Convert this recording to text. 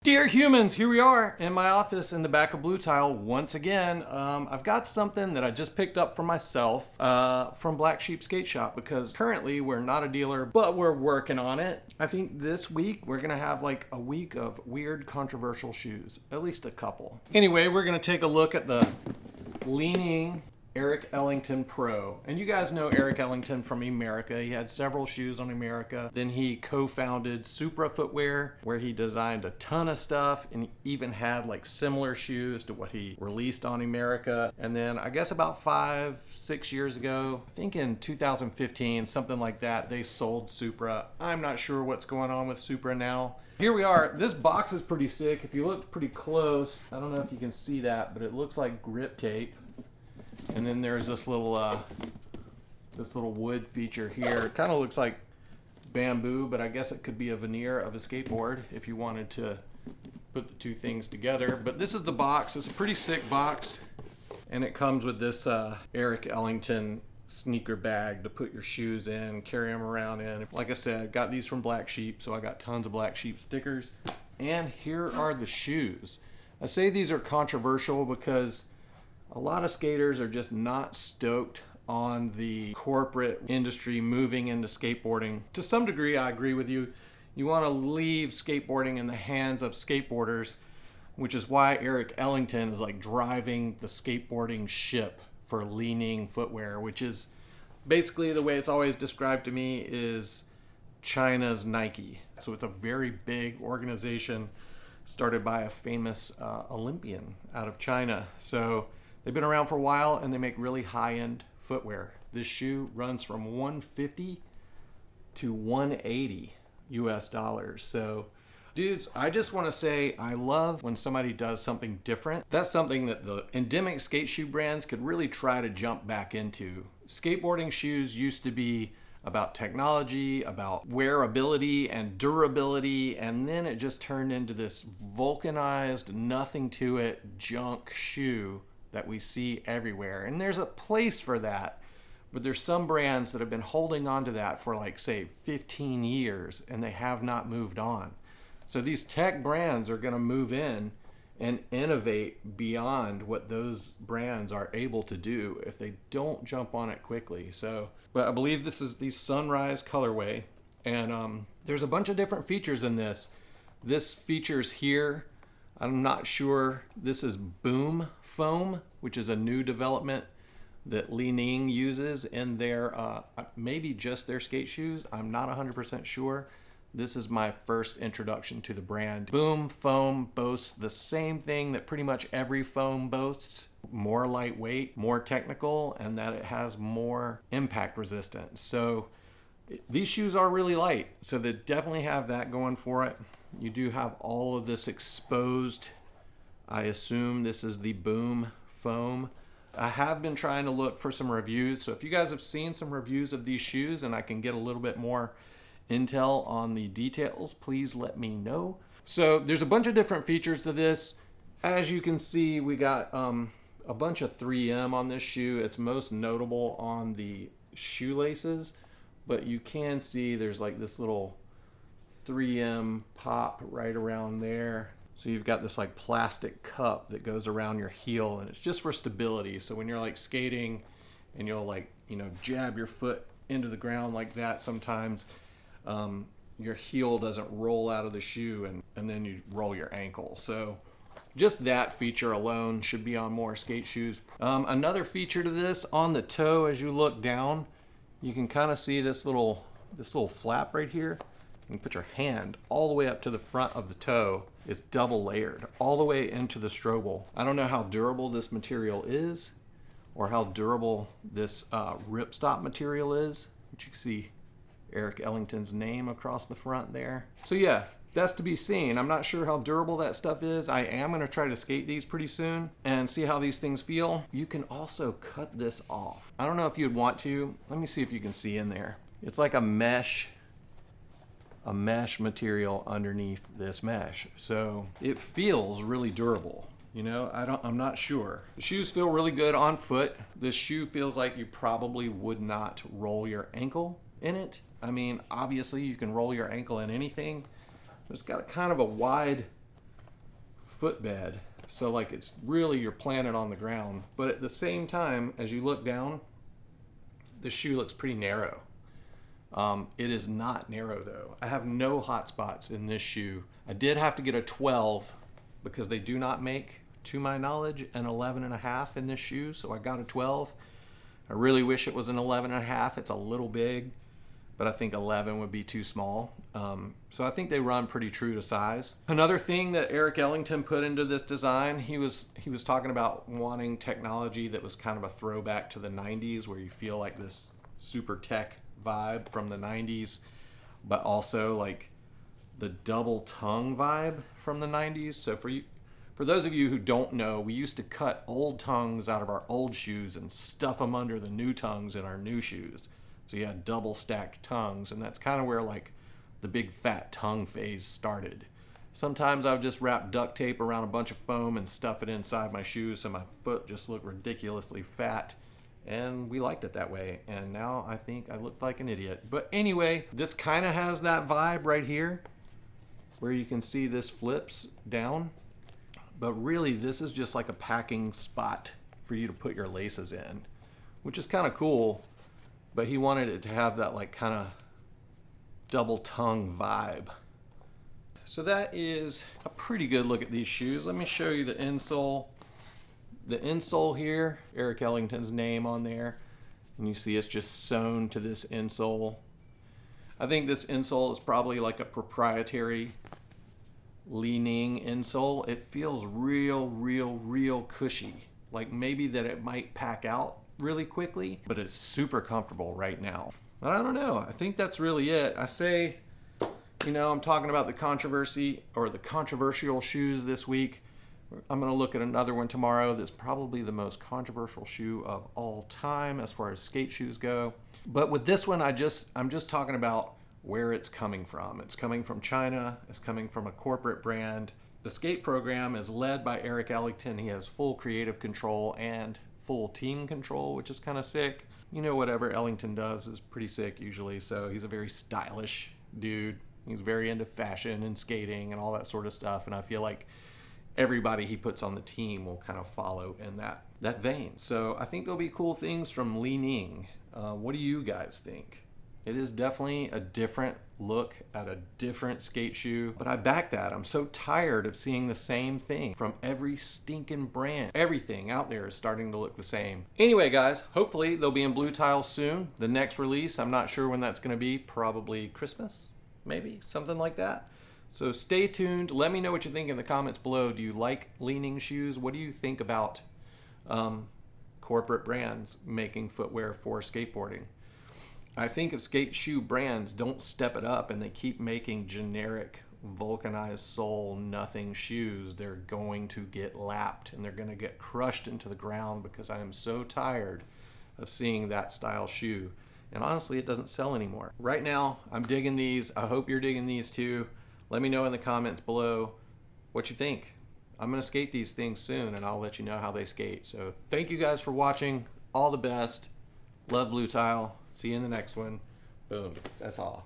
Dear humans, here we are in my office in the back of Blue Tile once again. I've got something that I just picked up for myself from Black Sheep Skate Shop because currently we're not a dealer, but we're working on it. I think this week we're gonna have like a week of weird controversial shoes, at least a couple. Anyway, we're gonna take a look at the Li-Ning Erik Ellington Pro. And you guys know Erik Ellington from America. He had several shoes on America. Then he co-founded Supra Footwear, where he designed a ton of stuff and even had like similar shoes to what he released on America. And then I guess about 5-6 years ago, I think in 2015, something like that, they sold Supra. I'm not sure what's going on with Supra now. Here we are. This box is pretty sick. If you look pretty close, I don't know if you can see that, but it looks like grip tape. And then there's this little wood feature here. It kind of looks like bamboo, but I guess it could be a veneer of a skateboard if you wanted to put the two things together. But this is the box. It's a pretty sick box, and it comes with this Erik Ellington sneaker bag to put your shoes in, carry them around in. Like I said, got these from Black Sheep, so I got tons of Black Sheep stickers. And here are the shoes. I say these are controversial because a lot of skaters are just not stoked on the corporate industry moving into skateboarding. To some degree, I agree with you. You want to leave skateboarding in the hands of skateboarders, which is why Erik Ellington is like driving the skateboarding ship for Li-Ning footwear, which is basically the way it's always described to me is China's Nike. So it's a very big organization started by a famous Olympian out of China. So they've been around for a while and they make really high-end footwear. This shoe runs from $150 to $180 US. So dudes, I just want to say I love when somebody does something different. That's something that the endemic skate shoe brands could really try to jump back into. Skateboarding shoes used to be about technology, about wearability and durability, and then it just turned into this vulcanized, nothing to it junk shoe that we see everywhere. And there's a place for that, but there's some brands that have been holding on to that for like, say, 15 years, and they have not moved on. So these tech brands are gonna move in and innovate beyond what those brands are able to do if they don't jump on it quickly. So, but I believe this is the Sunrise colorway, and there's a bunch of different features in this. This features here, I'm not sure, this is boom foam, which is a new development that Li-Ning uses in their, maybe just their skate shoes. I'm not 100% sure. This is my first introduction to the brand. Boom foam boasts the same thing that pretty much every foam boasts: more lightweight, more technical, and that it has more impact resistance. So these shoes are really light, so they definitely have that going for it. You do have all of this exposed. I assume this is the boom foam. I have been trying to look for some reviews, so if you guys have seen some reviews of these shoes and I can get a little bit more intel on the details, please let me know. So there's a bunch of different features to this. As you can see, we got a bunch of 3M on this shoe. It's most notable on the shoelaces, but you can see there's like this little 3M pop right around there. So you've got this like plastic cup that goes around your heel, and it's just for stability. So when you're like skating and you'll like, jab your foot into the ground like that sometimes, your heel doesn't roll out of the shoe and then you roll your ankle. So just that feature alone should be on more skate shoes. Another feature to this, on the toe, as you look down, you can kind of see this little flap right here. You can put your hand all the way up to the front of the toe. It's double layered all the way into the strobel. I don't know how durable this material is or how durable this ripstop material is, but you can see Erik Ellington's name across the front there. So yeah, that's to be seen. I'm not sure how durable that stuff is. I am gonna try to skate these pretty soon and see how these things feel. You can also cut this off. I don't know if you'd want to. Let me see if you can see in there. It's like a mesh material underneath this mesh. So it feels really durable. I'm not sure. The shoes feel really good on foot. This shoe feels like you probably would not roll your ankle in it. I mean, obviously you can roll your ankle in anything, but it's got a kind of a wide footbed. So like it's really, you're planted on the ground. But at the same time, as you look down, the shoe looks pretty narrow. It is not narrow though. I have no hot spots in this shoe. I did have to get a 12 because they do not make, to my knowledge, an 11.5 in this shoe. So I got a 12. I really wish it was an 11.5. It's a little big, but I think 11 would be too small. So I think they run pretty true to size. Another thing that Erik Ellington put into this design, he was talking about wanting technology that was kind of a throwback to the 90s, where you feel like this super tech vibe from the 90s, but also like the double tongue vibe from the 90s. So for those of you who don't know, we used to cut old tongues out of our old shoes and stuff them under the new tongues in our new shoes. So you had double stacked tongues, and that's kind of where like the big fat tongue phase started. Sometimes I would just wrap duct tape around a bunch of foam and stuff it inside my shoes so my foot just looked ridiculously fat, and we liked it that way. And now I think I look like an idiot. But anyway, this kind of has that vibe right here where you can see this flips down. But really, this is just like a packing spot for you to put your laces in, which is kind of cool. But he wanted it to have that like kind of double tongue vibe. So that is a pretty good look at these shoes. Let me show you the insole. The insole here, Erik Ellington's name on there. And you see it's just sewn to this insole. I think this insole is probably like a proprietary Li-Ning insole. It feels real cushy. Like maybe that it might pack out really quickly, but it's super comfortable right now. But I don't know. I think that's really it. I say, you know, I'm talking about the controversy or the controversial shoes this week. I'm going to look at another one tomorrow that's probably the most controversial shoe of all time as far as skate shoes go. But with this one, I'm just talking about where it's coming from. It's coming from China. It's coming from a corporate brand. The skate program is led by Erik Ellington. He has full creative control and full team control, which is kind of sick. You know, whatever Ellington does is pretty sick usually. So he's a very stylish dude. He's very into fashion and skating and all that sort of stuff. And I feel like everybody he puts on the team will kind of follow in that vein. So I think there'll be cool things from Li-Ning. What do you guys think? It is definitely a different look at a different skate shoe, but I back that. I'm so tired of seeing the same thing from every stinking brand. Everything out there is starting to look the same. Anyway, guys, hopefully they'll be in blue tile soon. The next release, I'm not sure when that's going to be. Probably Christmas, maybe, something like that. So stay tuned. Let me know what you think in the comments below. Do you like Li-Ning shoes? What do you think about corporate brands making footwear for skateboarding? I think if skate shoe brands don't step it up and they keep making generic vulcanized sole nothing shoes, they're going to get lapped and they're going to get crushed into the ground, because I am so tired of seeing that style shoe. And honestly, it doesn't sell anymore. Right now, I'm digging these. I hope you're digging these too. Let me know in the comments below what you think. I'm going to skate these things soon, and I'll let you know how they skate. So thank you guys for watching. All the best. Love Blue Tile. See you in the next one. Boom. That's all.